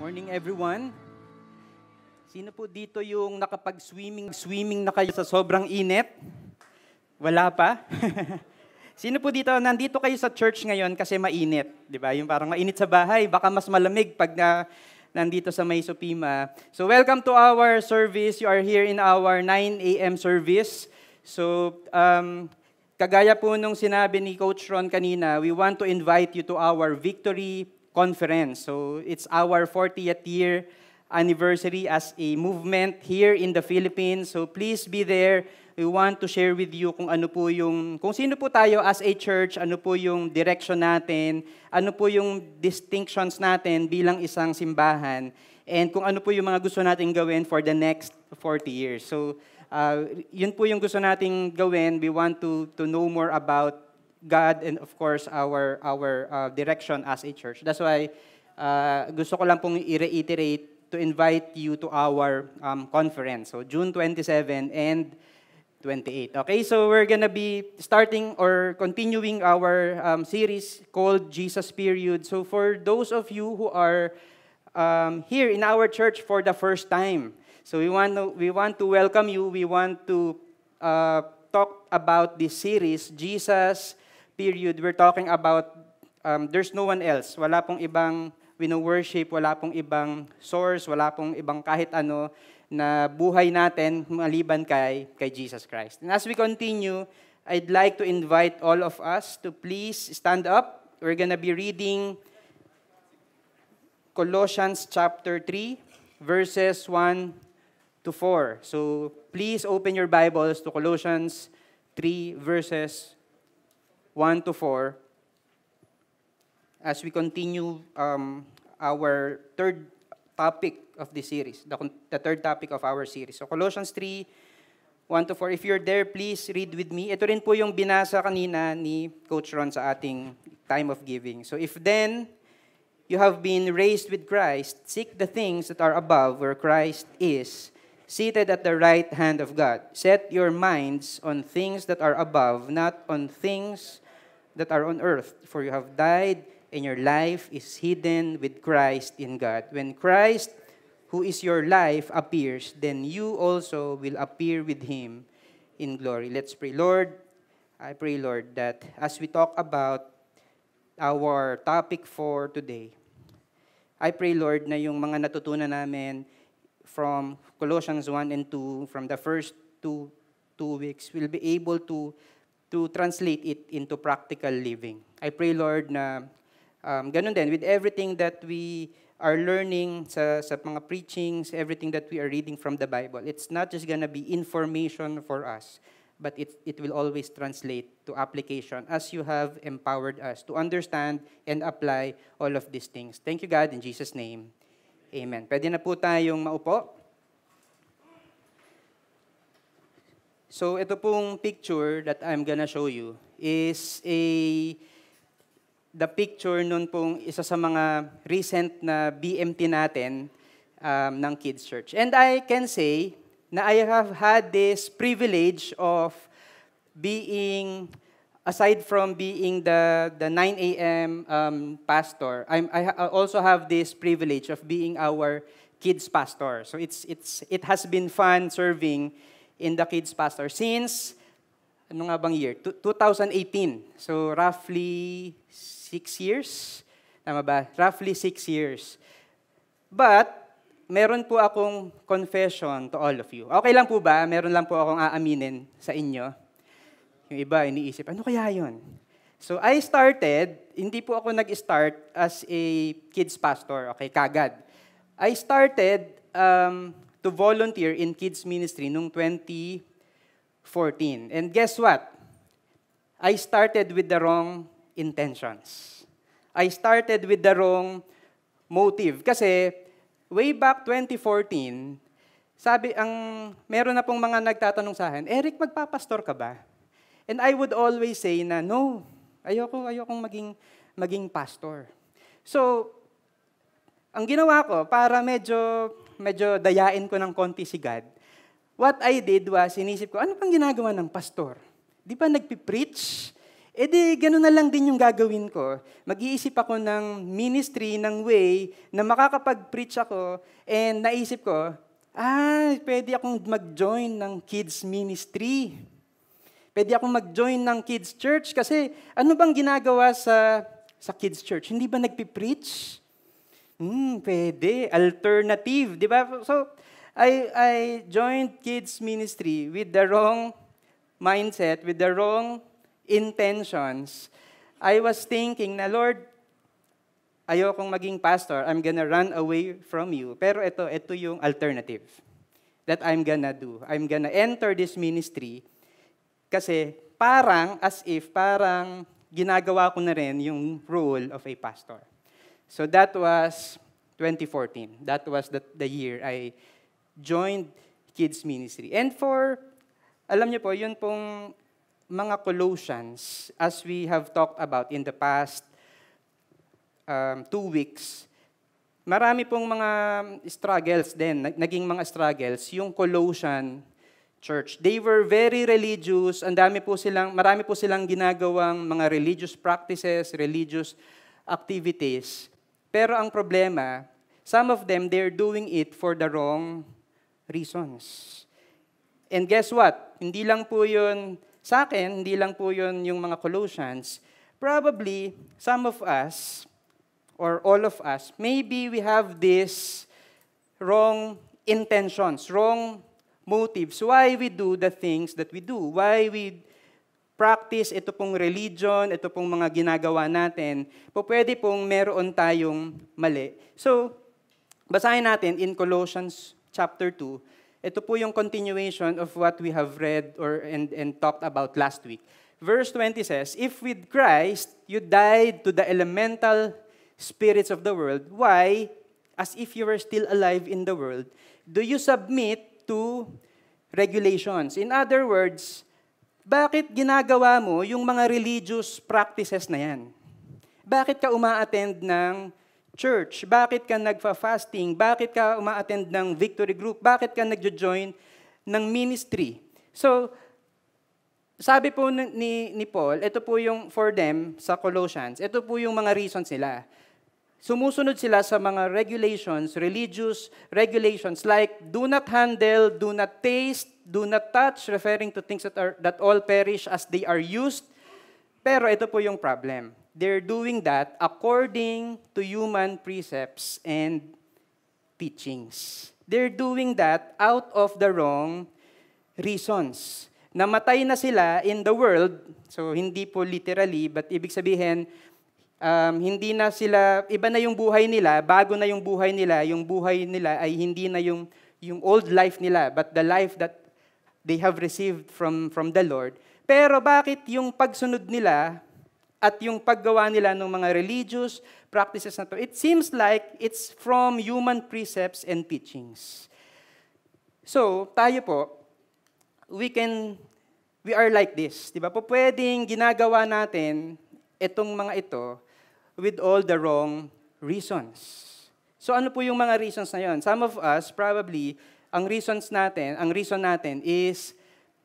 Morning everyone. Sino po dito yung nakapag-swimming na kayo sa sobrang init? Wala pa? Sino po dito, nandito kayo sa church ngayon kasi mainit? Di ba? Yung parang mainit sa bahay, baka mas malamig pag nandito sa May Supima. So welcome to our service. You are here in our 9 a.m. service. So kagaya po nung sinabi ni Coach Ron kanina, we want to invite you to our Victory Conference. So it's our 40th year anniversary as a movement here in the Philippines. So please be there. We want to share with you kung sino po tayo as a church, ano po yung direction natin, ano po yung distinctions natin bilang isang simbahan, and kung ano po yung mga gusto nating gawin for the next 40 years. So yun po yung gusto nating gawin. We want to know more about God and of course our direction as a church. That's why gusto ko lang pong i-reiterate to invite you to our conference. So June 27 and 28. Okay, so we're gonna be starting or continuing our series called Jesus Period. So for those of you who are here in our church for the first time, so we want to welcome you. We want to talk about this series, Jesus Period. We're talking about there's no one else. Wala pong ibang wino-worship, wala pong ibang source, wala pong ibang kahit ano na buhay natin maliban kay Jesus Christ. And as we continue, I'd like to invite all of us to please stand up. We're gonna be reading Colossians chapter 3, verses 1 to 4. So please open your Bibles to Colossians 3, verses 1 to 4 as we continue our third topic of this series, the third topic of our series. So Colossians 3, 1 to 4. If you're there, please read with me. Ito rin po yung binasa kanina ni Coach Ron sa ating time of giving. So if then you have been raised with Christ, seek the things that are above where Christ is, seated at the right hand of God. Set your minds on things that are above, not on things that are on earth. For you have died, and your life is hidden with Christ in God. When Christ, who is your life, appears, then you also will appear with Him in glory. Let's pray. Lord, I pray, Lord, that as we talk about our topic for today, I pray, Lord, na yung mga natutunan namin from Colossians 1 and 2, from the first two weeks, we'll be able to translate it into practical living. I pray, Lord, na ganun din, with everything that we are learning sa mga preachings, everything that we are reading from the Bible, it's not just gonna be information for us, but it will always translate to application as you have empowered us to understand and apply all of these things. Thank you, God, in Jesus' name. Amen. Pwede na po tayong maupo. So ito pong picture that I'm gonna show you is the picture nun pong isa sa mga recent na BMT natin ng Kids Church. And I can say na I have had this privilege of being, aside from being the 9 a.m. pastor, I also have this privilege of being our kids pastor. So it has been fun serving in the kids pastor since, ano nga bang year? 2018. So roughly 6 years. Tama ba? Roughly 6 years. But, meron po akong confession to all of you. Okay lang po ba? Meron lang po akong aaminin sa inyo. Yung iba, iniisip, ano kaya yun? So, I started, hindi po ako nag-start as a kids pastor, okay, kagad. I started to volunteer in kids ministry noong 2014. And guess what? I started with the wrong intentions. I started with the wrong motive. Kasi, way back 2014, meron na pong mga nagtatanong sa akin, Eric, magpapastor ka ba? And I would always say na, no, ayokong maging pastor. So, ang ginawa ko, para medyo dayain ko ng konti si God, what I did was, inisip ko, ano pang ginagawa ng pastor? Di ba nagpipreach? E di, gano'n na lang din yung gagawin ko. Mag-iisip ako ng ministry, ng way, na makakapag-preach ako, and naisip ko, pwede akong mag-join ng kids ministry. Pwede akong mag-join ng kids church kasi ano bang ginagawa sa kids church? Hindi ba nagpipreach? Pwede. Alternative, di ba? So, I joined kids ministry with the wrong mindset, with the wrong intentions. I was thinking na, Lord, ayokong maging pastor. I'm gonna run away from you. Pero ito yung alternative that I'm gonna do. I'm gonna enter this ministry kasi parang ginagawa ko na rin yung role of a pastor. So that was 2014. That was the year I joined kids ministry. And alam niyo po, yun pong mga Colossians, as we have talked about in the past 2 weeks, marami pong mga struggles din, naging mga struggles, yung Colossian church. They were very religious, marami po silang ginagawang mga religious practices, religious activities. Pero ang problema, some of them, they're doing it for the wrong reasons. And guess what? Hindi lang po yun sa akin, hindi lang po yun yung mga Colossians. Probably, some of us, or all of us, maybe we have this wrong intentions, wrong motives. Why we do the things that we do? Why we practice ito pong religion, ito pong mga ginagawa natin, pwede pong meron tayong mali. So, basahin natin in Colossians chapter 2. Ito po yung continuation of what we have read and talked about last week. Verse 20 says, "If with Christ you died to the elemental spirits of the world, why, as if you were still alive in the world, do you submit to regulations?" In other words, bakit ginagawa mo yung mga religious practices na yan? Bakit ka uma-attend ng church? Bakit ka nagfa-fasting? Bakit ka uma-attend ng victory group? Bakit ka nagjo-join ng ministry? So, sabi po ni Paul, ito po yung for them sa Colossians, ito po yung mga reasons nila. Sumusunod sila sa mga regulations, religious regulations like do not handle, do not taste, do not touch, referring to things that all perish as they are used. Pero ito po yung problem. They're doing that according to human precepts and teachings. They're doing that out of the wrong reasons. Namatay na sila in the world, so hindi po literally, but ibig sabihin, hindi na sila, iba na yung buhay nila, bago na yung buhay nila ay hindi na yung old life nila, but the life that they have received from the Lord. Pero bakit yung pagsunod nila at yung paggawa nila ng mga religious practices na to, it seems like it's from human precepts and teachings. So, tayo po, we are like this. Diba? Pwedeng ginagawa natin itong mga ito with all the wrong reasons. So ano po yung mga reasons na yon? Some of us, probably, ang reason natin is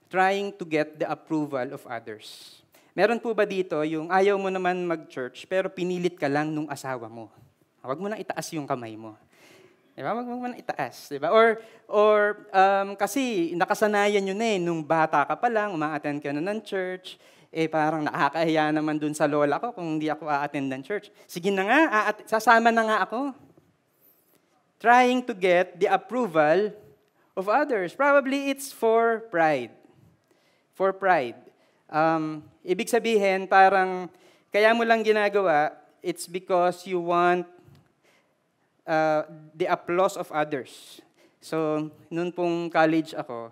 trying to get the approval of others. Meron po ba dito yung ayaw mo naman mag-church, pero pinilit ka lang nung asawa mo? Huwag mo nang itaas yung kamay mo. Diba? Huwag mo nang itaas. Diba? Or kasi nakasanayan nyo na nung bata ka pa lang, uma-attend ka na ng church, parang nakakahiya naman dun sa lola ko kung hindi ako a-attend ng church. Sige na nga, sasama na nga ako. Trying to get the approval of others. Probably it's for pride. For pride. Ibig sabihin, parang, kaya mo lang ginagawa, it's because you want the applause of others. So, noon pong college ako,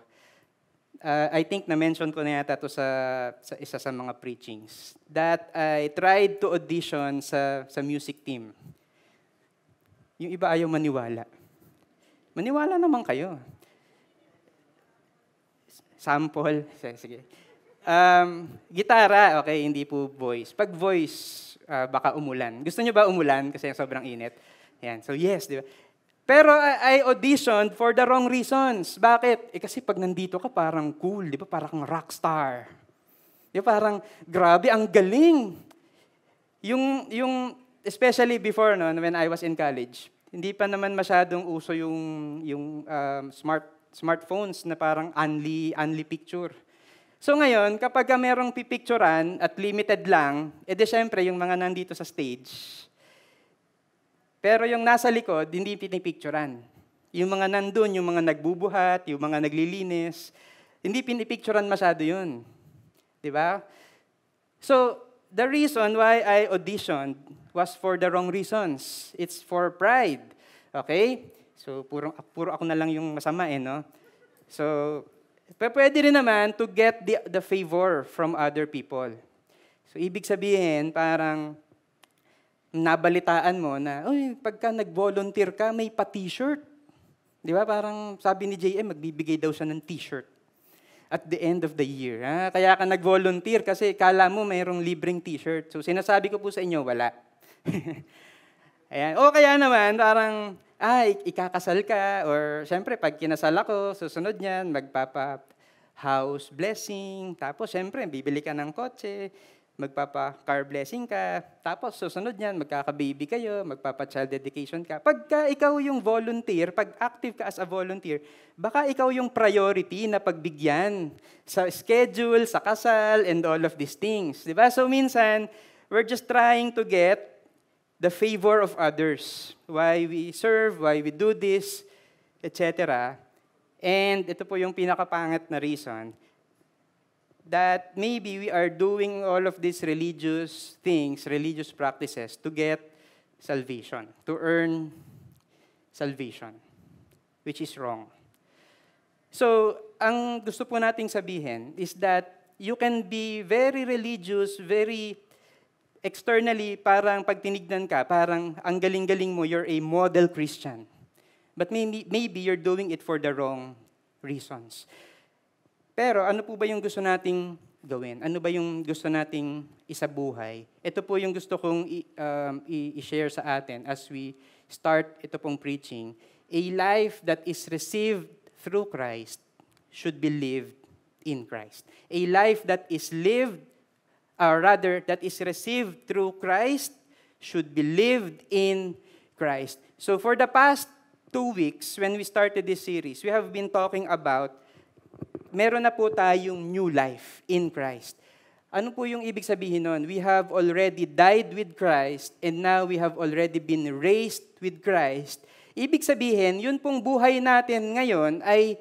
I think na-mention ko na yata to sa isa sa mga preachings, that I tried to audition sa music team. Yung iba ayaw maniwala. Maniwala naman kayo. Sample. Sige. Gitara, okay, hindi po voice. Pag voice, baka umulan. Gusto niyo ba umulan kasi sobrang init? Yan. So yes, di ba? Pero I auditioned for the wrong reasons. Bakit? Kasi pag nandito ka, parang cool, di ba? Parang kang rockstar. Yung parang, grabe, ang galing. Especially before, no, when I was in college, hindi pa naman masyadong uso yung smartphones na parang only picture. So ngayon, kapag merong pipicturan at limited lang, edi syempre yung mga nandito sa stage. Pero yung nasa likod, hindi pinipicturan. Yung mga nandun, yung mga nagbubuhat, yung mga naglilinis, hindi pinipicturan masyado yun. Di ba? So, the reason why I auditioned was for the wrong reasons. It's for pride. Okay? So, puro ako na lang yung masama no? So, pwede rin naman to get the favor from other people. So, ibig sabihin, parang nabalitaan mo na, pagka nag-volunteer ka, may pa-t-shirt. Di ba? Parang sabi ni JM, magbibigay daw siya ng t-shirt at the end of the year. Kaya ka nag-volunteer kasi kala mo mayroong libreng t-shirt. So, sinasabi ko po sa inyo, wala. Ayan. O kaya naman, parang, ikakasal ka, or syempre, pag kinasal ako, susunod niyan, magpapa-house blessing, tapos syempre, bibili ka ng kotse, magpapa-car blessing ka, tapos susunod niyan, magkaka-baby kayo, magpapa-child dedication ka. Pagka ikaw yung volunteer, pag active ka as a volunteer, baka ikaw yung priority na pagbigyan sa schedule, sa kasal, and all of these things. Diba? So minsan, we're just trying to get the favor of others. Why we serve, why we do this, etc. And ito po yung pinakapangit na reason, that maybe we are doing all of these religious things, religious practices, to get salvation, to earn salvation, which is wrong. So, ang gusto po nating sabihin is that you can be very religious, very externally, parang pag tinignan ka, parang ang galing-galing mo, you're a model Christian. But maybe you're doing it for the wrong reasons. Pero ano po ba yung gusto nating gawin? Ano ba yung gusto nating isabuhay? Ito po yung gusto kong i-share sa atin as we start ito pong preaching. A life that is received through Christ should be lived in Christ. A life that is lived, or rather, that is received through Christ should be lived in Christ. So for the past 2 weeks, when we started this series, we have been talking about meron na po tayong new life in Christ. Ano po yung ibig sabihin nun? We have already died with Christ and now we have already been raised with Christ. Ibig sabihin, yun pong buhay natin ngayon ay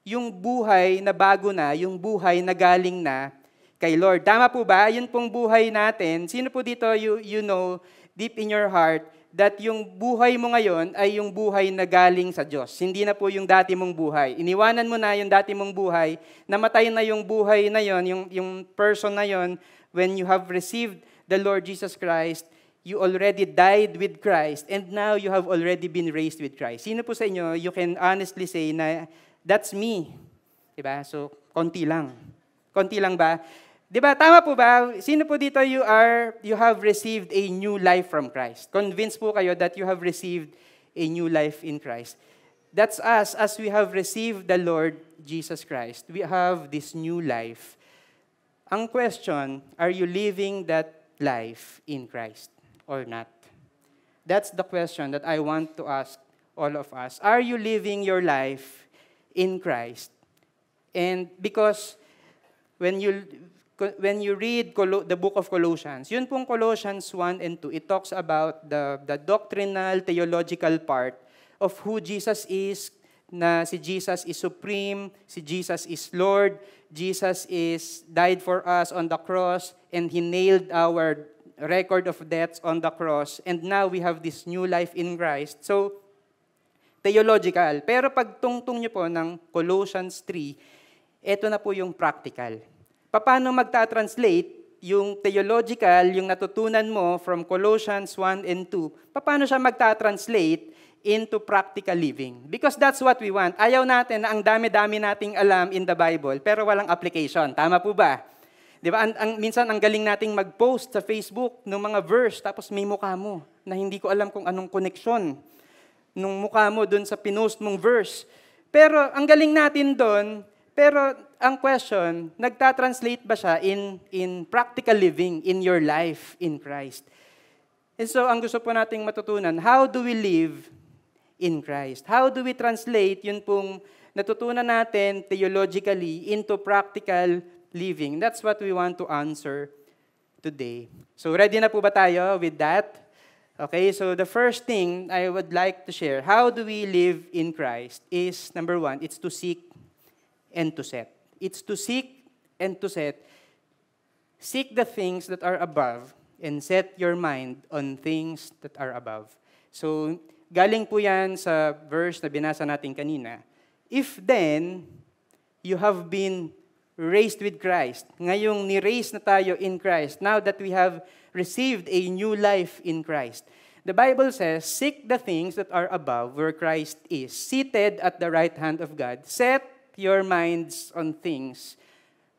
yung buhay na bago na, yung buhay na galing na kay Lord. Tama po ba? Yun pong buhay natin. Sino po dito, you know, deep in your heart, that yung buhay mo ngayon ay yung buhay na galing sa Diyos. Hindi na po yung dati mong buhay. Iniwanan mo na yung dati mong buhay, namatay na yung buhay na yon, yung person na yon, when you have received the Lord Jesus Christ, you already died with Christ, and now you have already been raised with Christ. Sino po sa inyo, you can honestly say na, that's me. Diba? So, konti lang. Konti lang ba? Diba, tama po ba? Sino po dito you have received a new life from Christ? Convinced po kayo that you have received a new life in Christ. That's us, as we have received the Lord Jesus Christ. We have this new life. Ang question, are you living that life in Christ or not? That's the question that I want to ask all of us. Are you living your life in Christ? And because when you read the book of Colossians, yun pong Colossians 1 and 2, it talks about the doctrinal, theological part of who Jesus is, na si Jesus is supreme, si Jesus is Lord, Jesus died for us on the cross, and He nailed our record of debts on the cross, and now we have this new life in Christ. So, theological. Pero pag tungtong nyo po ng Colossians 3, ito na po yung practical. Paano magta-translate yung theological, yung natutunan mo from Colossians 1 and 2, paano siya magta-translate into practical living? Because that's what we want. Ayaw natin na ang dami-dami nating alam in the Bible, pero walang application. Tama po ba? Di ba? Minsan ang galing nating mag-post sa Facebook ng mga verse, tapos may mukha mo na hindi ko alam kung anong koneksyon nung mukha mo dun sa pinost mong verse. Pero ang galing natin doon, pero ang question, nagtatranslate ba siya in practical living in your life in Christ? And so, ang gusto po nating matutunan, how do we live in Christ? How do we translate yun pong natutunan natin theologically into practical living? That's what we want to answer today. So, ready na po ba tayo with that? Okay, so the first thing I would like to share, how do we live in Christ is, number one, it's to seek and to set. It's to seek and to set. Seek the things that are above and set your mind on things that are above. So, galing po yan sa verse na binasa natin kanina. If then, you have been raised with Christ, ngayong ni-raise na tayo in Christ, now that we have received a new life in Christ, the Bible says, seek the things that are above where Christ is, seated at the right hand of God. Set your minds on things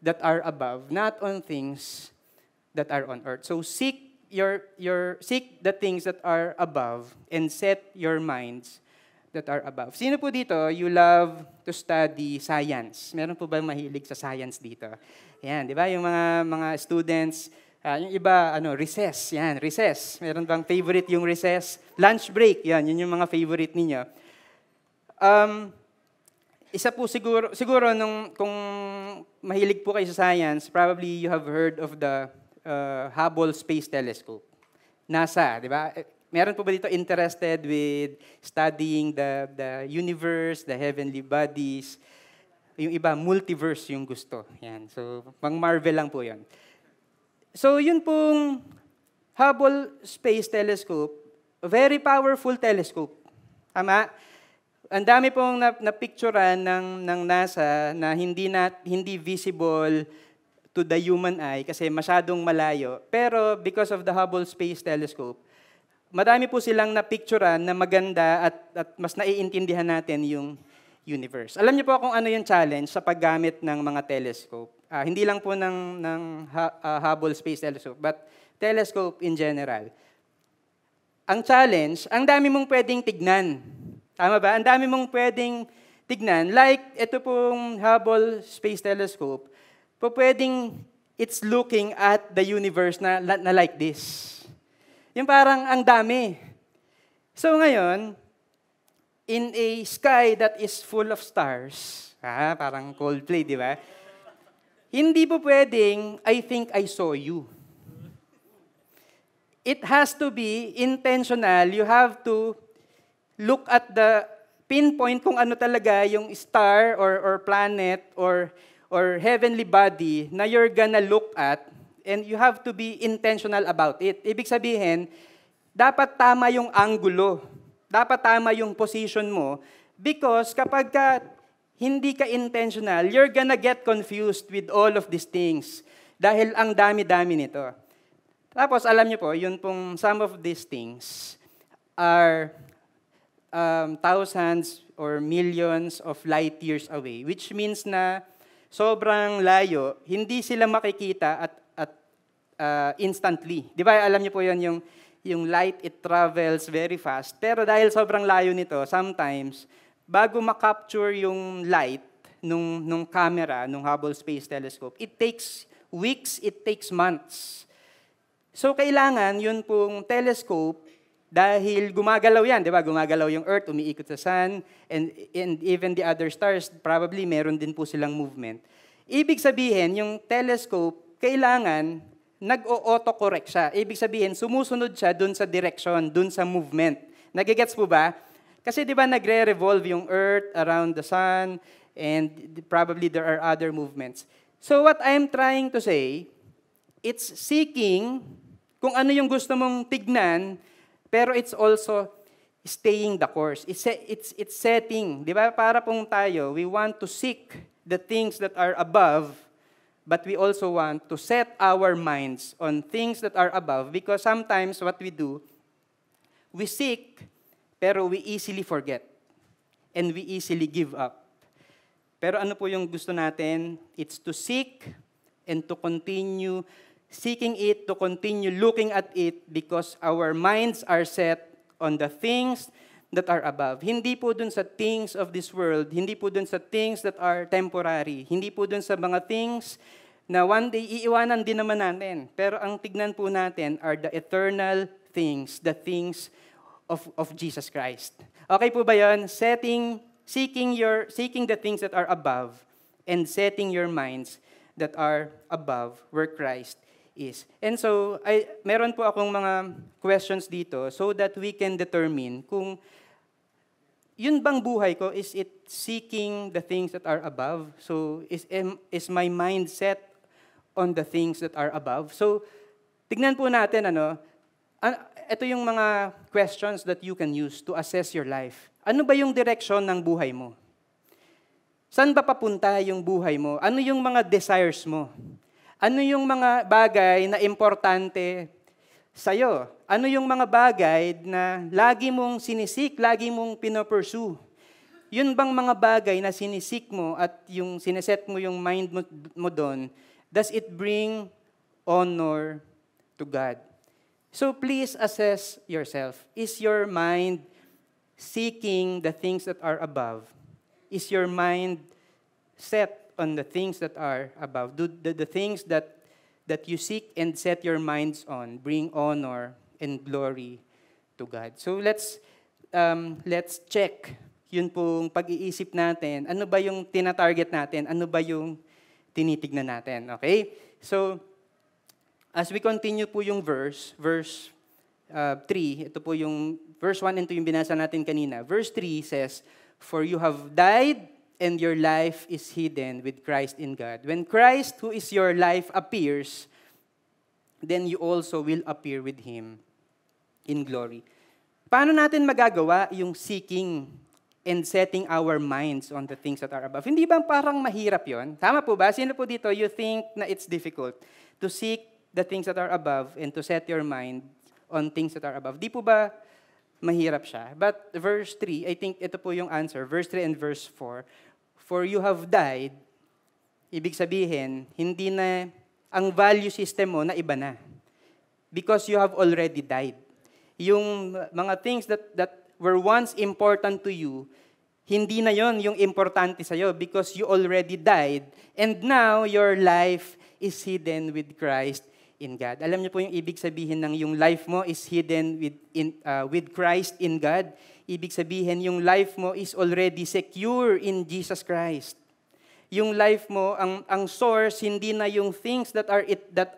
that are above, not on things that are on earth. So seek seek the things that are above and set your minds that are above. Sino po dito, you love to study science? Meron po ba mahilig sa science dito? Yan, di ba? Yung mga students, yung iba, recess. Yan, recess. Meron bang favorite yung recess? Lunch break. Yan, yun yung mga favorite ninyo. Isa po siguro kung mahilig po kayo sa science, probably you have heard of the Hubble Space Telescope. NASA, di ba? Meron po ba dito interested with studying the universe, the heavenly bodies? Yung iba, multiverse yung gusto. Yan. So, pang Marvel lang po yan. So, yun pong Hubble Space Telescope, a very powerful telescope. Tama? Ang dami pong napicturean ng NASA na hindi visible to the human eye kasi masyadong malayo. Pero because of the Hubble Space Telescope, madami po silang napicturean na maganda at mas naiintindihan natin yung universe. Alam niyo po kung ano yung challenge sa paggamit ng mga telescope. Hindi lang po ng Hubble Space Telescope, but telescope in general. Ang challenge, ang dami mong pwedeng tignan. Tama ba? Ang dami mong pwedeng tignan. Like, ito pong Hubble Space Telescope, po pwedeng it's looking at the universe na like this. Yung parang ang dami. So ngayon, in a sky that is full of stars, parang Coldplay, di ba? Hindi po pwedeng, I think I saw you. It has to be intentional. You have to look at the pinpoint kung ano talaga yung star or planet or heavenly body na you're gonna look at, and you have to be intentional about it. Ibig sabihin, dapat tama yung angulo. Dapat tama yung position mo. Because kapag hindi ka intentional, you're gonna get confused with all of these things. Dahil ang dami-dami nito. Tapos, alam niyo po, yun pong some of these things are thousands or millions of light years away. Which means na sobrang layo, hindi sila makikita at instantly. Di ba, alam niyo po yun, yung light, it travels very fast. Pero dahil sobrang layo nito, sometimes, bago makapture yung light nung camera, nung Hubble Space Telescope, it takes weeks, it takes months. So, kailangan yun pong telescope, dahil gumagalaw yan, di ba? Gumagalaw yung Earth, umiikot sa Sun, and even the other stars, probably meron din po silang movement. Ibig sabihin, yung telescope, kailangan nag-o-autocorrect siya. Ibig sabihin, sumusunod siya dun sa direction, dun sa movement. Nagigets po ba? Kasi di ba nagre-revolve yung Earth around the Sun, and probably there are other movements. So what I'm trying to say, it's seeking kung ano yung gusto mong tignan, pero it's also staying the course. It's setting. Di ba? Para pong tayo, we want to seek the things that are above, but we also want to set our minds on things that are above, because sometimes what we do, we seek, pero we easily forget. And we easily give up. Pero ano po yung gusto natin? It's to seek and to continue seeking it, to continue looking at it, because our minds are set on the things that are above. Hindi po dun sa things of this world, hindi po dun sa things that are temporary, hindi po dun sa mga things na one day iiwanan din naman natin. Pero ang tignan po natin are the eternal things, the things of Jesus Christ. Okay po ba yun? Seeking the things that are above and setting your minds that are above where Christ is. And so, meron po akong mga questions dito so that we can determine kung yun bang buhay ko, is it seeking the things that are above? So, is my mind set on the things that are above? So, tignan po natin, ito yung mga questions that you can use to assess your life. Ano ba yung direksyon ng buhay mo? Saan ba papunta yung buhay mo? Ano yung mga desires mo? Ano yung mga bagay na importante sa'yo? Ano yung mga bagay na lagi mong sinisik, lagi mong pinopursue? Yun bang mga bagay na sinisik mo at yung sineset mo yung mind mo doon, does it bring honor to God? So please assess yourself. Is your mind seeking the things that are above? Is your mind set on the things that are above? Do the things that you seek and set your minds on bring honor and glory to God? So let's check yun pong pag-iisip natin. Ano ba yung tina-target natin? Ano ba yung tinitignan natin? Okay? So, as we continue po yung verse 3, ito po yung verse 1 and 2 yung binasa natin kanina. Verse 3 says, "For you have died, and your life is hidden with Christ in God. When Christ, who is your life, appears, then you also will appear with Him in glory." Paano natin magagawa yung seeking and setting our minds on the things that are above? Hindi ba parang mahirap yon? Tama po ba? Sino po dito, you think na it's difficult to seek the things that are above and to set your mind on things that are above? Di po ba mahirap siya? But verse 3, I think ito po yung answer. Verse 3 and verse 4, "For you have died," ibig sabihin, hindi na, ang value system mo na iba na. Because you have already died. Yung mga things that were once important to you, hindi na yon yung importante sa'yo because you already died and now your life is hidden with Christ in God. Alam niyo po yung ibig sabihin ng yung life mo is hidden with Christ in God? Ibig sabihin yung life mo is already secure in Jesus Christ. Yung life mo, ang source, hindi na yung things that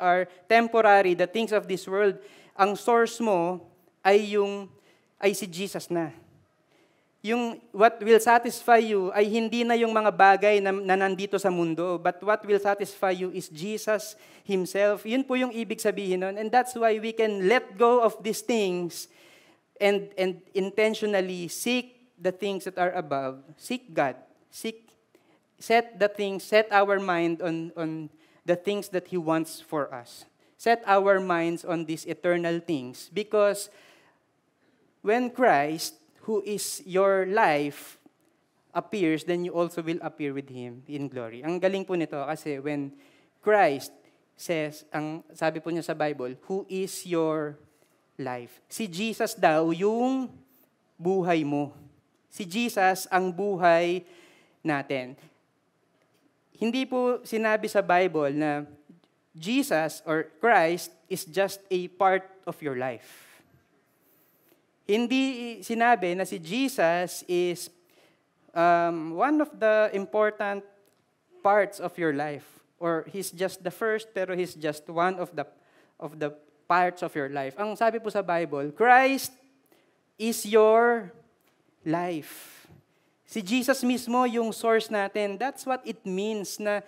are temporary, the things of this world. Ang source mo ay si Jesus na. Yung what will satisfy you ay hindi na yung mga bagay na nandito sa mundo, but what will satisfy you is Jesus Himself. Yun po yung ibig sabihin nun. And that's why we can let go of these things and intentionally seek the things that are above. Seek God. Set our mind on the things that He wants for us. Set our minds on these eternal things. Because when Christ, who is your life, appears, then you also will appear with Him in glory. Ang galing po nito kasi when Christ says, sabi po niya sa Bible, who is your life? Si Jesus daw yung buhay mo. Si Jesus ang buhay natin. Hindi po sinabi sa Bible na Jesus or Christ is just a part of your life. Hindi sinabi na si Jesus is one of the important parts of your life. Or He's just the first, pero He's just one of the parts of your life. Ang sabi po sa Bible, Christ is your life. Si Jesus mismo yung source natin. That's what it means na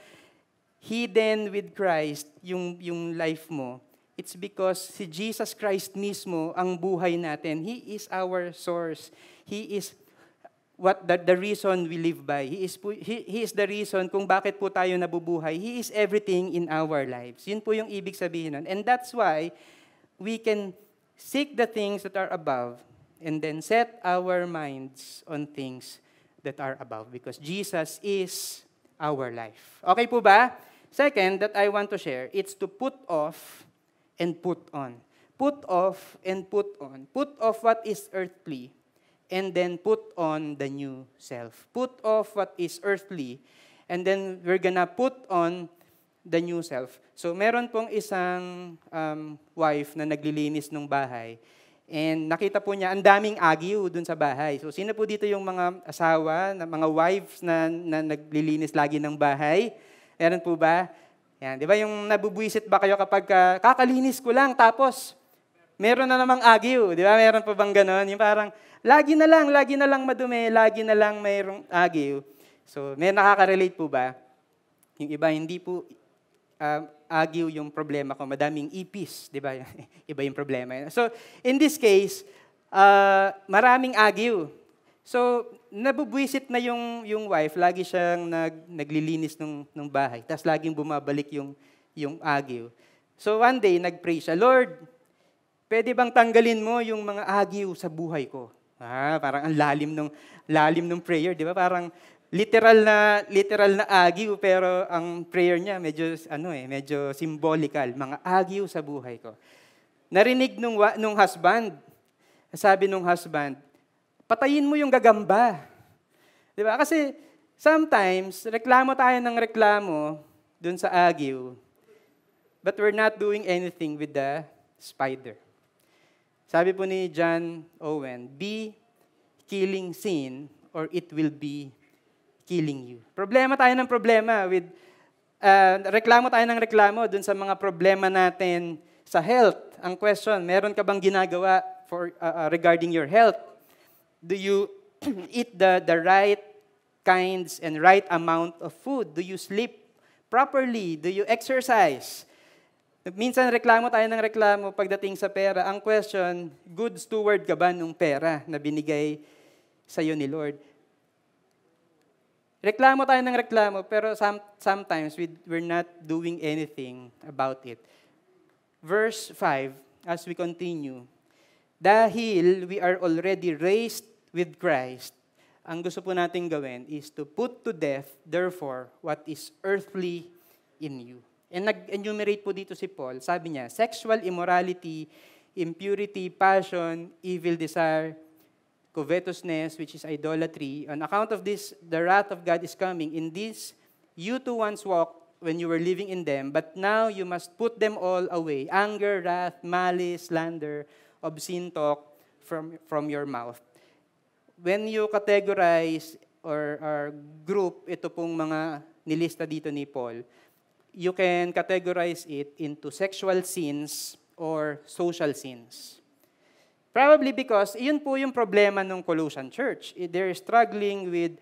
hidden with Christ yung life mo. It's because si Jesus Christ mismo ang buhay natin. He is our source. He is the reason we live by. He is the reason kung bakit po tayo nabubuhay. He is everything in our lives. Yun po yung ibig sabihin nun. And that's why we can seek the things that are above and then set our minds on things that are above because Jesus is our life. Okay po ba? Second that I want to share, it's to put off and put on. Put off and put on. Put off what is earthly and then put on the new self. Put off what is earthly, and then we're gonna put on the new self. So meron pong isang wife na naglilinis ng bahay, and nakita po niya, ang daming agiw dun sa bahay. So sino po dito yung mga asawa, mga wives na naglilinis lagi ng bahay? Meron po ba? Yan, di ba yung nabubwisit ba kayo kapag kakalinis ko lang, tapos meron na namang agiw, di ba? Meron pa bang ganon? Yung parang, lagi na lang madumi, lagi na lang mayroong agiw. So, may nakaka-relate po ba? Yung iba, hindi po agiw yung problema ko, madaming ipis, di ba? Iba yung problema. So, in this case, maraming agiw. So, nabubwisit na yung wife, lagi siyang naglilinis ng bahay, tapos laging bumabalik yung agiw. So, one day, nag-pray siya, Lord, pwede bang tanggalin mo yung mga agiw sa buhay ko? Parang ang lalim ng prayer, di ba? Parang literal na agiw, pero ang prayer niya medyo symbolical, mga agiw sa buhay ko. Narinig nung husband, sabi nung husband, patayin mo yung gagamba. Di ba? Kasi sometimes, reklamo tayo ng reklamo dun sa agiw, but we're not doing anything with the spider. Sabi po ni John Owen, be killing sin or it will be killing you. Problema tayo ng problema with, reklamo tayo ng reklamo dun sa mga problema natin sa health. Ang question, meron ka bang ginagawa regarding your health? Do you eat the right kinds and right amount of food? Do you sleep properly? Do you exercise? Minsan reklamo tayo ng reklamo pagdating sa pera. Ang question, good steward ka ba nung pera na binigay sa'yo ni Lord? Reklamo tayo ng reklamo, pero sometimes we're not doing anything about it. Verse 5, as we continue, dahil we are already raised with Christ, ang gusto po natin gawin is to put to death, therefore, what is earthly in you. And nag-enumerate po dito si Paul, sabi niya, sexual immorality, impurity, passion, evil desire, covetousness, which is idolatry. On account of this, the wrath of God is coming. In this, you too once walked when you were living in them, but now you must put them all away. Anger, wrath, malice, slander, obscene talk from your mouth. When you categorize or group ito pong mga nilista dito ni Paul, you can categorize it into sexual sins or social sins. Probably because iyon po yung problema ng Colossian church. They're struggling with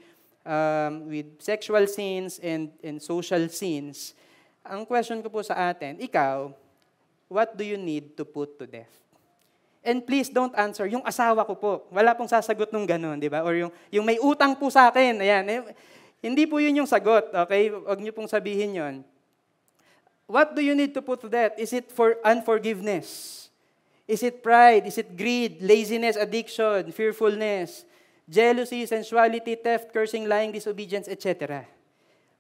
sexual sins and social sins. Ang question ko po sa atin, ikaw, what do you need to put to death? And please don't answer, yung asawa ko po. Wala pong sasagot nung ganun, di ba? Or yung may utang po sa akin, ayan. Hindi po yun yung sagot, okay? Huwag niyo pong sabihin yon. What do you need to put to death? Is it for unforgiveness? Is it pride? Is it greed, laziness, addiction, fearfulness, jealousy, sensuality, theft, cursing, lying, disobedience, etc.?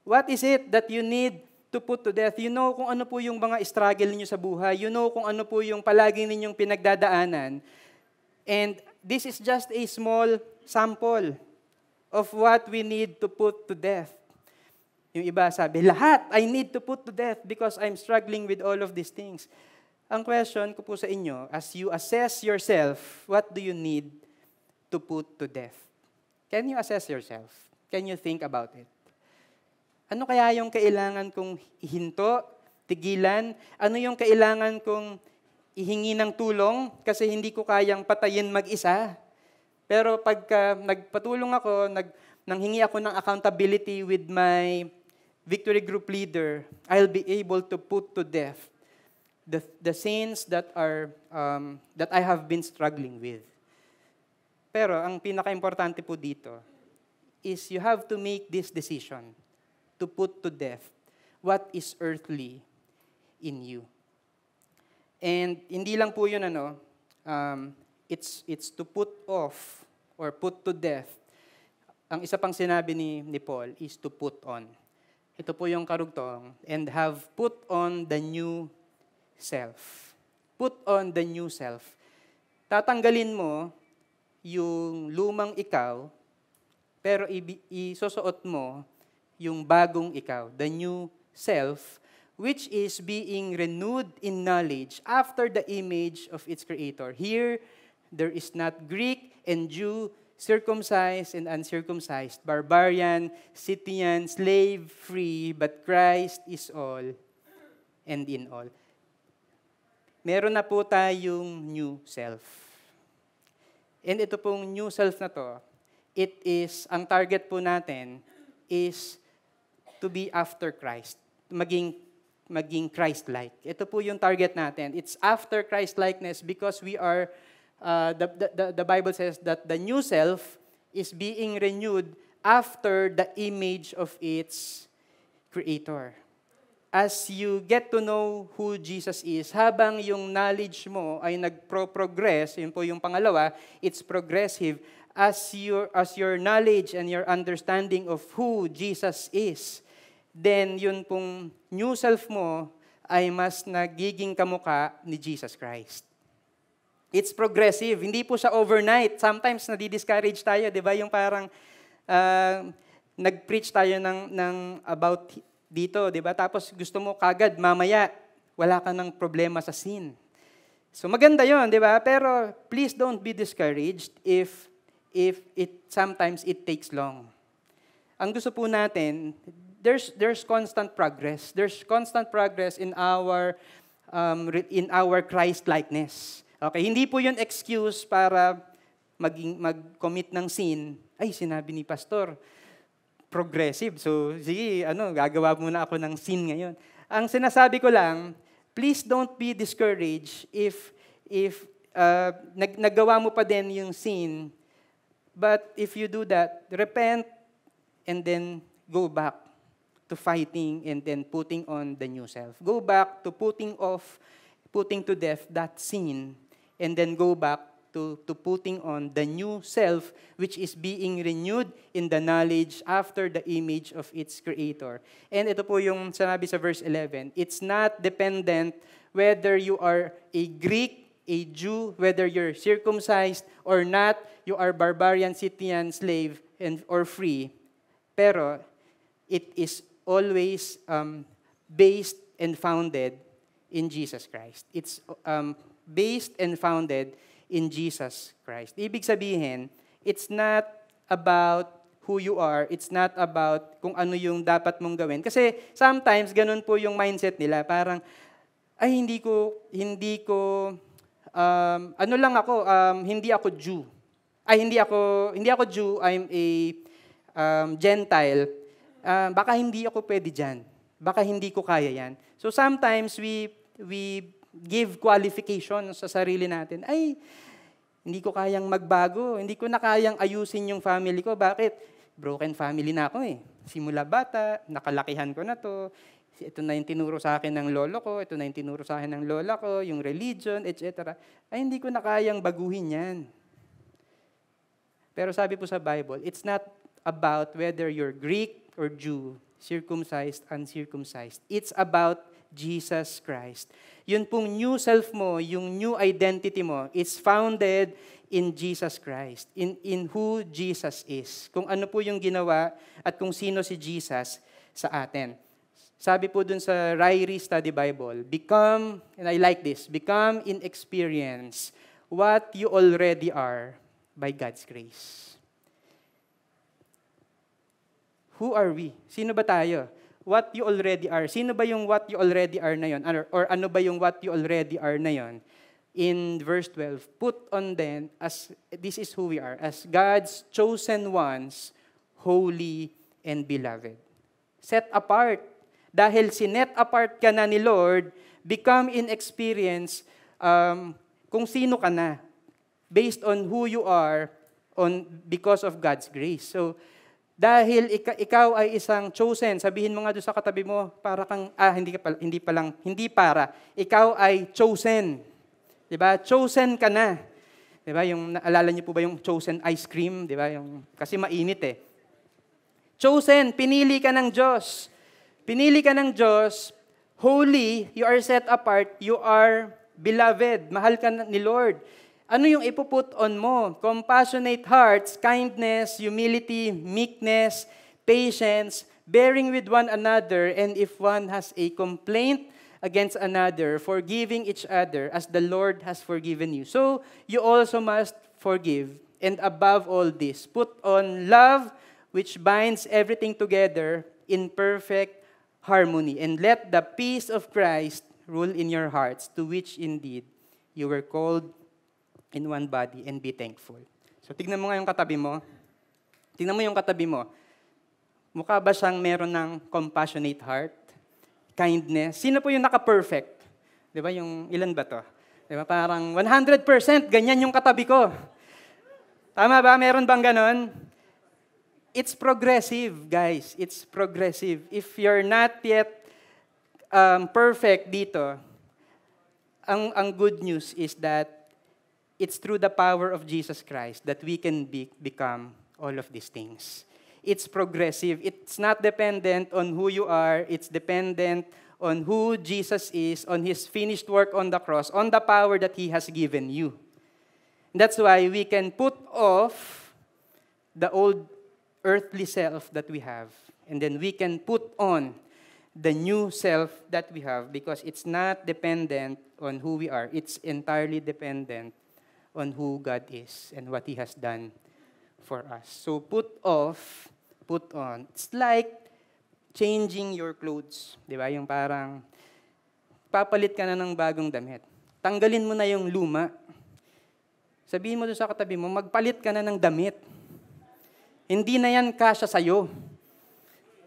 What is it that you need to put to death? You know kung ano po yung mga struggle ninyo sa buhay. You know kung ano po yung palagi ninyong pinagdadaanan. And this is just a small sample of what we need to put to death. Yung iba sabi, lahat I need to put to death because I'm struggling with all of these things. Ang question ko po sa inyo, as you assess yourself, what do you need to put to death? Can you assess yourself? Can you think about it? Ano kaya yung kailangan kong ihinto, tigilan? Ano yung kailangan kong ihingi ng tulong kasi hindi ko kayang patayin mag-isa? Pero pagka nagpatulong ako, nanghingi ako ng accountability with my victory group leader, I'll be able to put to death the sins that I have been struggling with. Pero ang pinaka-importante po dito is you have to make this decision to put to death what is earthly in you. And hindi lang po yun it's to put off or put to death. Ang isa pang sinabi ni Paul is to put on. Ito po yung karugtong, and have put on the new self. Put on the new self. Tatanggalin mo yung lumang ikaw, pero isusuot mo yung bagong ikaw, the new self, which is being renewed in knowledge after the image of its Creator. Here, there is not Greek and Jew, circumcised and uncircumcised, barbarian, Scythian, slave, free, but Christ is all and in all. Meron na po tayong new self. And ito pong new self na to, ang target po natin is to be after Christ, maging Christ-like. Ito po yung target natin. It's after Christ-likeness because we are, the Bible says that the new self is being renewed after the image of its Creator. As you get to know who Jesus is, habang yung knowledge mo ay nagpo-progress, yun po yung pangalawa, it's progressive, as your knowledge and your understanding of who Jesus is, then yun pong new self mo ay mas nagiging kamukha ni Jesus Christ. It's progressive, hindi po siya overnight. Sometimes nadi-discourage tayo, di ba? Yung parang nag-preach tayo ng about dito, di ba? Tapos gusto mo kagad, mamaya, wala ka ng problema sa sin. So maganda yon, di ba? Pero please don't be discouraged if sometimes it takes long. Ang gusto po natin, there's constant progress. There's constant progress in our Christ-likeness. Okay, hindi po yun excuse para mag-commit ng sin. Ay, sinabi ni pastor, progressive. So, sige, gagawa muna ako ng sin ngayon. Ang sinasabi ko lang, please don't be discouraged if nagawa mo pa din yung sin. But if you do that, repent and then go back to fighting and then putting on the new self. Go back to putting to death that sin and then go back to putting on the new self, which is being renewed in the knowledge after the image of its Creator. And ito po yung sinabi sa verse 11, it's not dependent whether you are a Greek, a Jew, whether you're circumcised or not, you are barbarian, Scythian, slave, or free. Pero it is always based and founded in Jesus Christ. It's based and founded in Jesus Christ. Ibig sabihin, it's not about who you are, it's not about kung ano yung dapat mong gawin. Kasi sometimes, ganun po yung mindset nila. Parang, ay hindi ko, hindi ako Jew. Hindi ako Jew, I'm a Gentile. Baka hindi ako pwede dyan. Baka hindi ko kaya yan. So sometimes, we give qualification sa sarili natin. Ay, hindi ko kayang magbago. Hindi ko na kayang ayusin yung family ko. Bakit? Broken family na ako eh. Simula bata, nakalakihan ko na to. Ito na yung tinuro sa akin ng lolo ko. Ito na yung tinuro sa akin ng lola ko. Yung religion, etc. Ay, hindi ko na kayang baguhin yan. Pero sabi po sa Bible, it's not about whether you're Greek or Jew, circumcised, uncircumcised. It's about Jesus Christ. Yun pong new self mo, yung new identity mo, is founded in Jesus Christ, in who Jesus is. Kung ano po yung ginawa at kung sino si Jesus sa atin. Sabi po dun sa Ryrie Study Bible, become, and I like this, become in experience what you already are by God's grace. Who are we? Sino ba tayo? What you already are. Sino ba yung what you already are na yon? Or ano ba yung what you already are na yon? In verse 12, put on then, as this is who we are, as God's chosen ones, holy and beloved. Set apart. Dahil sinet apart ka na ni Lord, become in experience kung sino ka na, based on who you are because of God's grace. So, dahil ikaw ay isang chosen, sabihin mo nga doon sa katabi mo, para kang, ikaw ay chosen. Diba? Chosen ka na. Diba? Yung, naalala niyo po ba yung chosen ice cream? Diba? Kasi mainit eh. Chosen, pinili ka ng Diyos. Pinili ka ng Diyos, holy, you are set apart, you are beloved, mahal ka ni Lord. Ano yung ipuput on mo? Compassionate hearts, kindness, humility, meekness, patience, bearing with one another, and if one has a complaint against another, forgiving each other as the Lord has forgiven you. So, you also must forgive. And above all this, put on love, which binds everything together in perfect harmony. And let the peace of Christ rule in your hearts, to which indeed you were called in one body, and be thankful. So, tignan mo nga yung katabi mo. Tignan mo yung katabi mo. Mukha ba siyang meron ng compassionate heart? Kindness? Sino po yung naka-perfect? Di ba? Yung ilan ba to? Di ba? Parang 100% ganyan yung katabi ko. Tama ba? Meron bang ganon? It's progressive, guys. It's progressive. If you're not yet perfect dito, ang good news is that it's through the power of Jesus Christ that we can become all of these things. It's progressive. It's not dependent on who you are. It's dependent on who Jesus is, on His finished work on the cross, on the power that He has given you. That's why we can put off the old earthly self that we have, and then we can put on the new self that we have, because it's not dependent on who we are. It's entirely dependent on who God is and what He has done for us. So put off, put on. It's like changing your clothes. Di ba? Yung parang papalit ka na ng bagong damit. Tanggalin mo na yung luma. Sabihin mo doon sa katabi mo, magpalit ka na ng damit. Hindi na yan kasya sa'yo.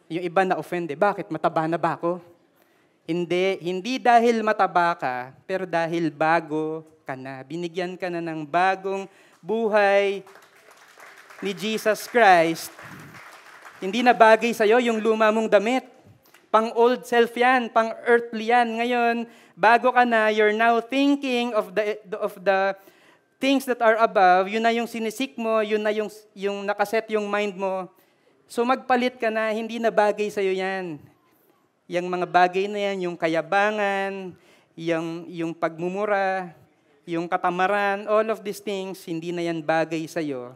Yung iba na offende, bakit? Mataba na ba ako? Hindi dahil mataba ka, pero dahil bago ka na. Binigyan ka na ng bagong buhay ni Jesus Christ. Hindi na bagay sa'yo yung luma mong damit. Pang old self yan, pang earthly yan. Ngayon, bago ka na, you're now thinking of the things that are above. Yun na yung sinisik mo, yun na yung nakaset yung mind mo. So magpalit ka na, hindi na bagay sa'yo yan. Yung mga bagay na yan, yung kayabangan, yung pagmumura, yung katamaran, all of these things, hindi na yan bagay sa'yo.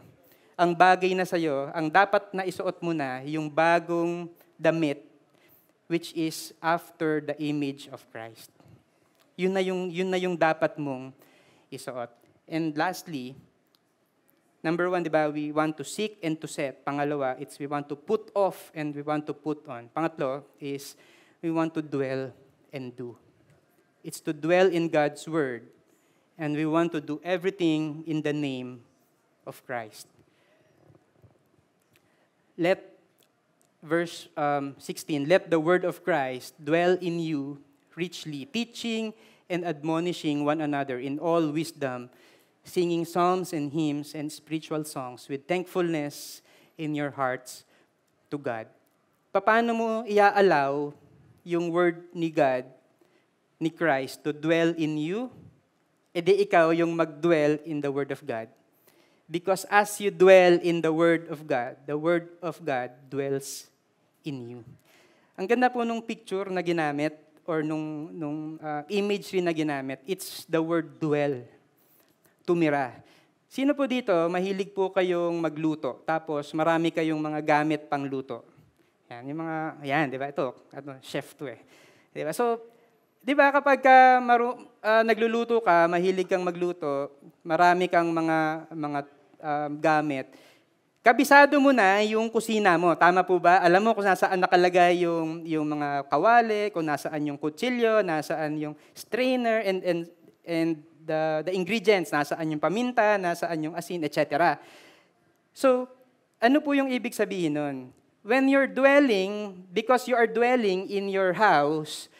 Ang bagay na sa'yo, ang dapat na isuot mo na, yung bagong damit, which is after the image of Christ. Yun na yung dapat mong isuot. And lastly, number 1, di ba, we want to seek and to set. Pangalawa, it's we want to put off and we want to put on. Pangatlo is we want to dwell and do. It's to dwell in God's Word, and we want to do everything in the name of Christ. Let, verse 16, let the word of Christ dwell in you richly, teaching and admonishing one another in all wisdom, singing psalms and hymns and spiritual songs with thankfulness in your hearts to God. Paano mo i-allow yung word ni God, ni Christ, to dwell in you? E di ikaw yung mag-dwell in the word of God. Because as you dwell in the word of God dwells in you. Ang ganda po nung picture na ginamit, or nung imagery na ginamit, it's the word dwell. Tumira. Sino po dito, mahilig po kayong magluto, tapos marami kayong mga gamit pang luto? Yan, di ba? Ito, chef to eh. Di ba? So, di ba kapag nagluluto ka, mahilig kang magluto, marami kang mga gamit, kabisado mo na yung kusina mo. Tama po ba? Alam mo kung nasaan nakalagay yung mga kawali, kung nasaan yung kutsilyo, nasaan yung strainer, and the ingredients, nasaan yung paminta, nasaan yung asin, etc. So, ano po yung ibig sabihin nun? When you're dwelling, because you are dwelling in your house,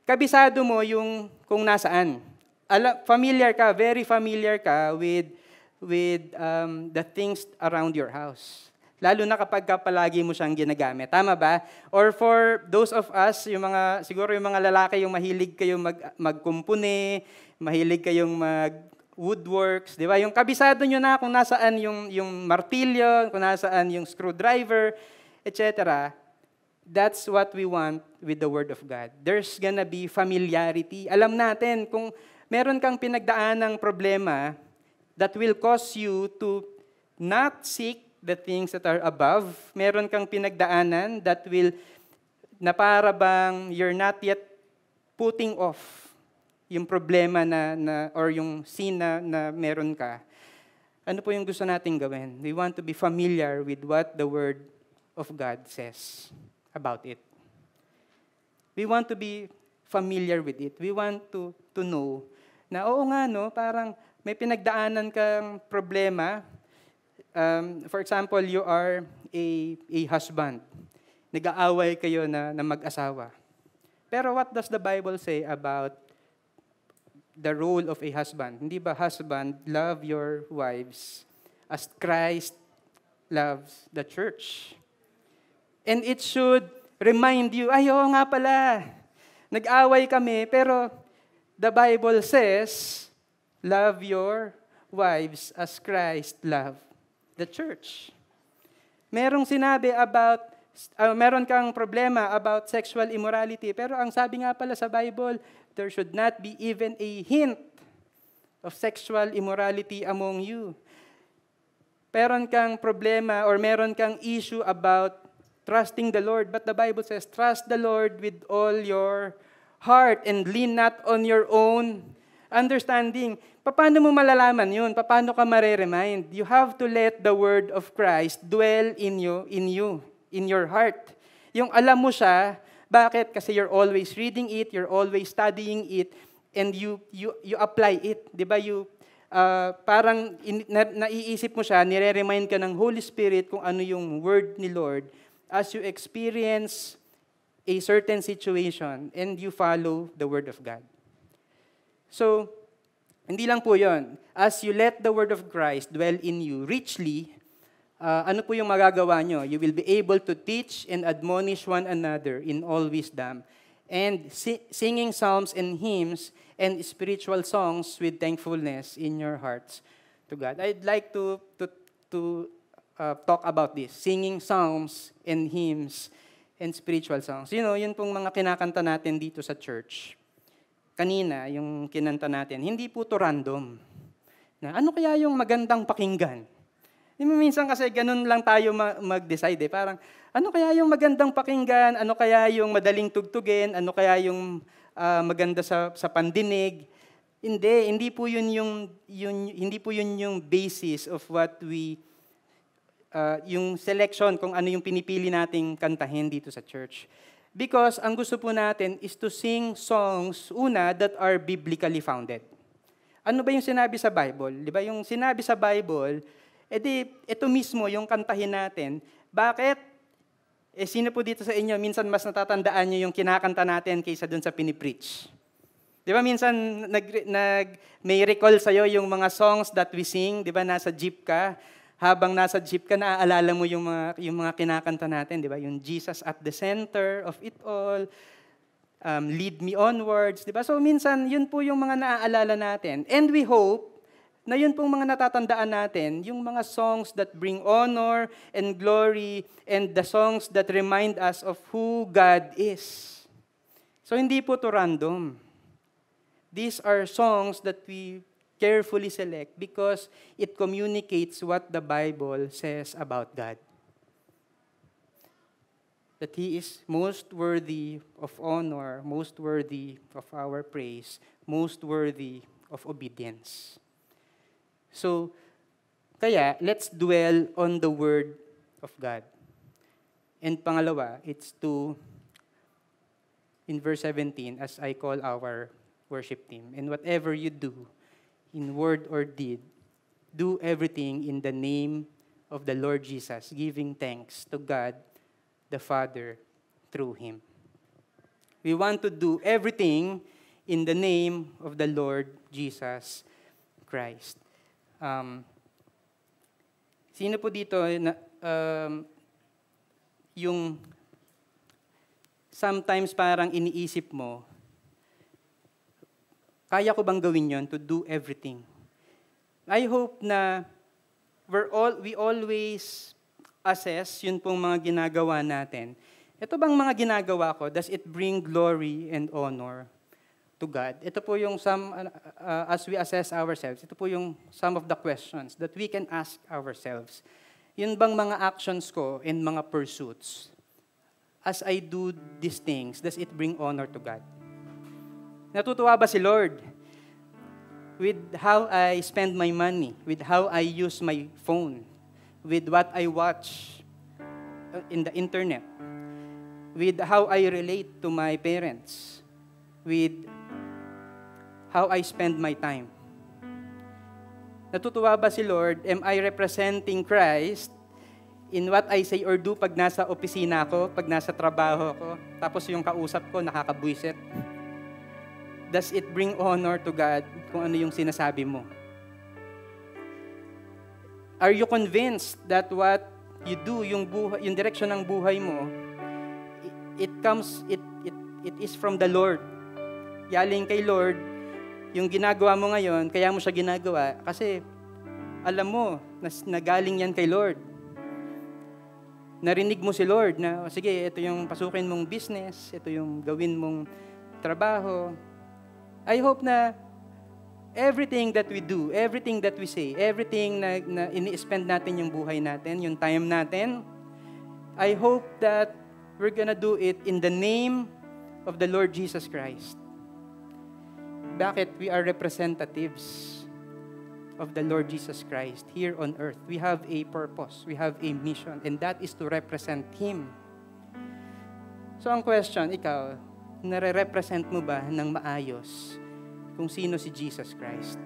kabisado mo yung kung nasaan. Very familiar ka with the things around your house. Lalo na kapag palagi mo siyang ginagamit. Tama ba? Or for those of us, siguro yung mga lalaki, yung mahilig kayong magkumpune, mahilig kayong mag-woodworks, di ba? Yung kabisado nyo na kung nasaan yung martilyo, kung nasaan yung screwdriver, etc. That's what we want with the Word of God. There's gonna be familiarity. Alam natin, kung meron kang pinagdaan ng problema, that will cause you to not seek the things that are above. Meron kang pinagdaanan that will, na para bang you're not yet putting off yung problema or yung sin na meron ka. Ano po yung gusto nating gawin? We want to be familiar with what the Word of God says about it. We want to be familiar with it. We want to know na oo nga, no, parang may pinagdaanan kang problema. For example, you are a husband. Nag-aaway kayo na mag-asawa. Pero what does the Bible say about the role of a husband? Hindi ba, husband, love your wives as Christ loves the church? And it should remind you, ay, oo nga pala, nag-away kami, pero the Bible says, love your wives as Christ loved the church. Merong sinabi about, meron kang problema about sexual immorality, pero ang sabi nga pala sa Bible, there should not be even a hint of sexual immorality among you. Meron kang problema or meron kang issue about trusting the Lord, but the Bible says, trust the Lord with all your heart and lean not on your own understanding. Paano mo malalaman yun? Paano ka mareremind? You have to let the word of Christ dwell in your heart. Yung alam mo siya, bakit? Kasi you're always reading it, you're always studying it, and you apply it. Di ba? Parang naiisip mo siya, nire-remind ka ng Holy Spirit kung ano yung word ni Lord as you experience a certain situation and you follow the word of God. So, hindi lang po yon. As you let the word of Christ dwell in you richly, ano po yung magagawa nyo? You will be able to teach and admonish one another in all wisdom, and singing psalms and hymns and spiritual songs with thankfulness in your hearts to God. I'd like to talk about this, singing psalms and hymns and spiritual songs. You know, yun pong mga kinakanta natin dito sa church. Kanina, yung kinanta natin, hindi po to random. Na, ano kaya yung magandang pakinggan? Minsan kasi ganun lang tayo mag-decide. Parang, ano kaya yung magandang pakinggan? Ano kaya yung madaling tugtugin? Ano kaya yung maganda sa pandinig? Hindi po yun yung basis of what we yung selection kung ano yung pinipili nating kantahin dito sa church. Because ang gusto po natin is to sing songs, una, that are biblically founded. Ano ba yung sinabi sa Bible? Di ba yung sinabi sa Bible, ito mismo yung kantahin natin. Bakit? Sino po dito sa inyo, minsan mas natatandaan nyo yung kinakanta natin kaysa dun sa pinipreach? Di ba minsan may recall sa'yo yung mga songs that we sing, di ba nasa jeep ka, habang nasa jeep ka, naaalala mo yung mga kinakanta natin, di ba? Yung Jesus at the center of it all, lead me onwards, di ba? So minsan, yun po yung mga naaalala natin. And we hope na yun pong mga natatandaan natin, yung mga songs that bring honor and glory and the songs that remind us of who God is. So hindi po to random. These are songs that we carefully select because it communicates what the Bible says about God. That He is most worthy of honor, most worthy of our praise, most worthy of obedience. So, kaya, let's dwell on the Word of God. And pangalawa, it's in verse 17, as I call our worship team, and whatever you do, in word or deed, do everything in the name of the Lord Jesus, giving thanks to God the Father through Him. We want to do everything in the name of the Lord Jesus Christ. Sino po dito na yung sometimes parang iniisip mo, kaya ko bang gawin yon to do everything? I hope na we always assess yun pong mga ginagawa natin. Ito bang mga ginagawa ko, does it bring glory and honor to God, ito po yung as we assess ourselves, ito po yung some of the questions that we can ask ourselves. Yun bang mga actions ko and mga pursuits, as I do these things, does it bring honor to God? Natutuwa ba si Lord with how I spend my money, with how I use my phone, with what I watch in the internet, with how I relate to my parents, with how I spend my time? Natutuwa ba si Lord? Am I representing Christ in what I say or do pag nasa opisina ko, pag nasa trabaho ko, tapos yung kausap ko nakakabwisit? Does it bring honor to God kung ano yung sinasabi mo? Are you convinced that what you do, yung direksyon ng buhay mo, it is from the Lord? Yaling kay Lord, yung ginagawa mo ngayon, kaya mo siya ginagawa kasi alam mo na galing yan kay Lord. Narinig mo si Lord na, sige, ito yung pasukin mong business, ito yung gawin mong trabaho. I hope na everything that we do, everything that we say, everything na ini-spend natin yung buhay natin, yung time natin, I hope that we're gonna do it in the name of the Lord Jesus Christ. Bakit? We are representatives of the Lord Jesus Christ here on earth. We have a purpose, we have a mission, and that is to represent Him. So ang question, ikaw, nare-represent mo ba ng maayos kung sino si Jesus Christ?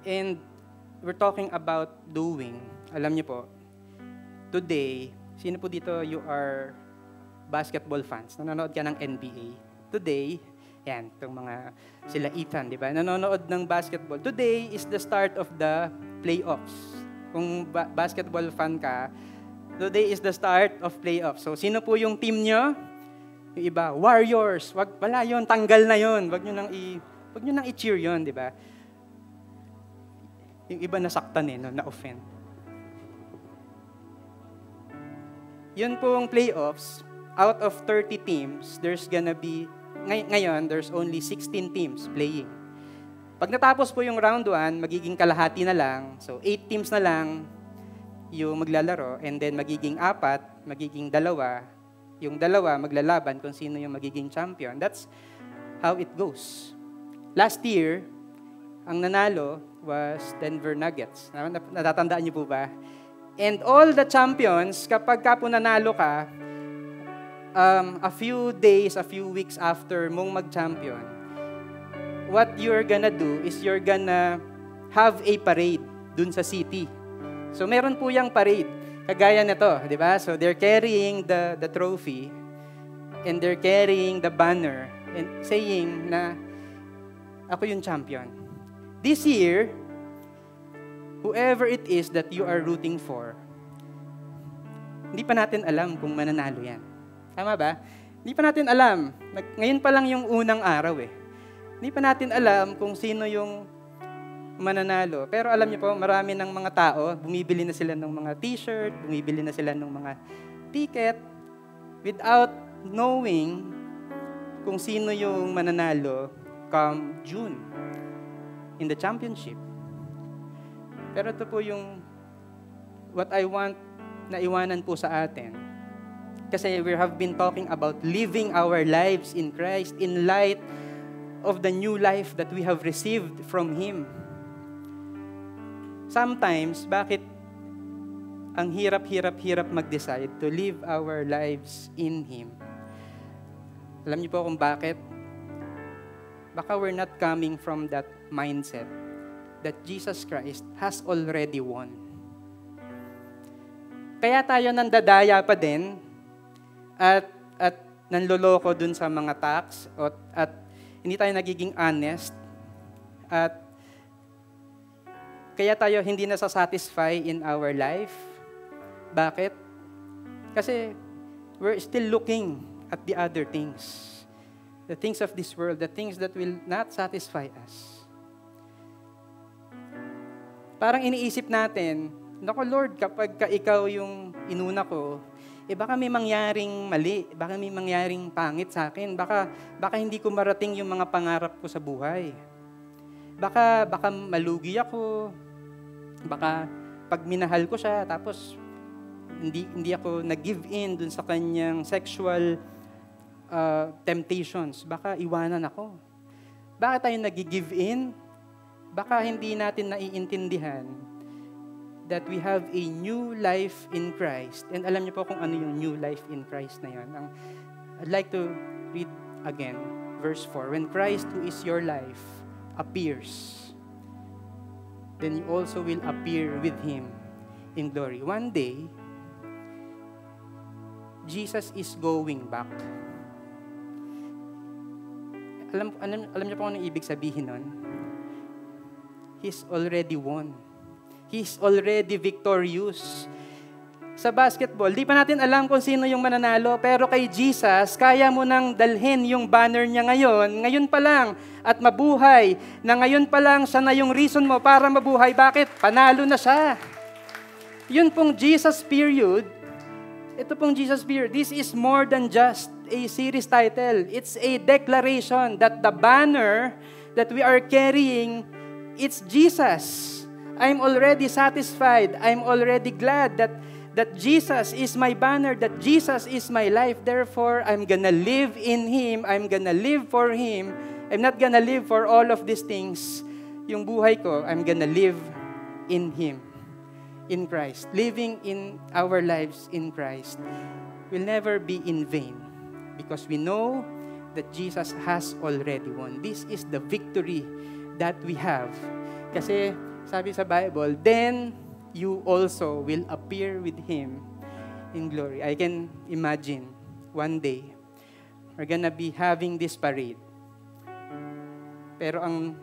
And we're talking about doing. Alam niyo po, today, sino po dito you are basketball fans? Nanonood ka ng NBA. Today, yan, itong mga sila Ethan, di ba? Nanonood ng basketball. Today is the start of the playoffs. Kung basketball fan ka, today is the start of playoffs. So, sino po yung team nyo? Yung iba, Warriors. Wala yun, tanggal na yun. Wag nyo nang i-cheer yun, di ba? Yung iba nasaktan na-offend. Yun pong playoffs, out of 30 teams, there's gonna be, ngayon, there's only 16 teams playing. Pag natapos po yung round 1, magiging kalahati na lang. So, 8 teams na lang yung maglalaro, and then magiging 4, magiging 2. Yung 2, maglalaban kung sino yung magiging champion. That's how it goes. Last year, ang nanalo was Denver Nuggets. Natatandaan niyo po ba? And all the champions, kapag ka po nanalo ka, a few days, a few weeks after mong mag-champion, what you're gonna do is you're gonna have a parade dun sa city. So meron po yung parade, kagaya nito, di ba? So they're carrying the trophy and they're carrying the banner and saying na ako yung champion. This year, whoever it is that you are rooting for, hindi pa natin alam kung mananalo yan. Tama ba? Hindi pa natin alam. Ngayon pa lang yung unang araw eh. Hindi pa natin alam kung sino yung mananalo. Pero alam niyo po, marami ng mga tao, bumibili na sila ng mga t-shirt, bumibili na sila ng mga ticket, without knowing kung sino yung mananalo come June in the championship. Pero ito po yung what I want na iwanan po sa atin. Kasi we have been talking about living our lives in Christ in light of the new life that we have received from Him. Sometimes, bakit ang hirap mag-decide to live our lives in Him? Alam niyo po kung bakit? Baka we're not coming from that mindset that Jesus Christ has already won. Kaya tayo nandadaya pa din at nanloloko dun sa mga tax at hindi tayo nagiging honest at kaya tayo hindi nasasatisfy in our life. Bakit? Kasi we're still looking at the other things. The things of this world, the things that will not satisfy us. Parang iniisip natin, naku Lord, kapag ikaw yung inuna ko, baka may mangyaring mali, baka may mangyaring pangit sa akin, baka hindi ko marating yung mga pangarap ko sa buhay. Baka malugi ako, baka pag minahal ko siya, tapos hindi ako nag-give in dun sa kanyang sexual temptations, baka iwanan ako. Bakit tayo nag-give in? Baka hindi natin naiintindihan that we have a new life in Christ. And alam niyo po kung ano yung new life in Christ na yun. I'd like to read again, verse 4. When Christ, who is your life, appears, then you also will appear with Him in glory. One day, Jesus is going back. Alam niyo po kung ano ibig sabihin nun? He's already won. He's already victorious. Sa basketball, di pa natin alam kung sino yung mananalo, pero kay Jesus, kaya mo nang dalhin yung banner niya ngayon pa lang, at mabuhay, na ngayon pa lang siya na yung reason mo para mabuhay. Bakit? Panalo na siya. Yun pong Jesus period, ito pong Jesus period, this is more than just a series title. It's a declaration that the banner that we are carrying, it's Jesus. I'm already satisfied. I'm already glad that Jesus is my banner, that Jesus is my life. Therefore, I'm gonna live in Him. I'm gonna live for Him. I'm not gonna live for all of these things. Yung buhay ko, I'm gonna live in Him, in Christ. Living in our lives in Christ will never be in vain because we know that Jesus has already won. This is the victory that we have. Kasi sabi sa Bible, then you also will appear with Him in glory. I can imagine one day, we're gonna be having this parade. Pero ang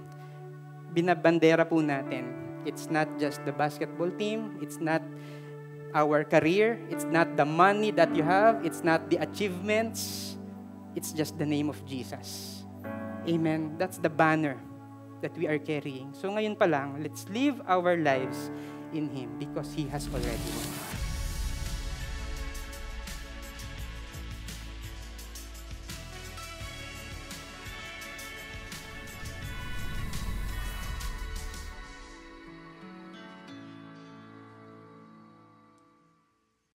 binabandera po natin, it's not just the basketball team, it's not our career, it's not the money that you have, it's not the achievements, it's just the name of Jesus. Amen. That's the banner that we are carrying. So ngayon pa lang, let's live our lives in Him because He has already won.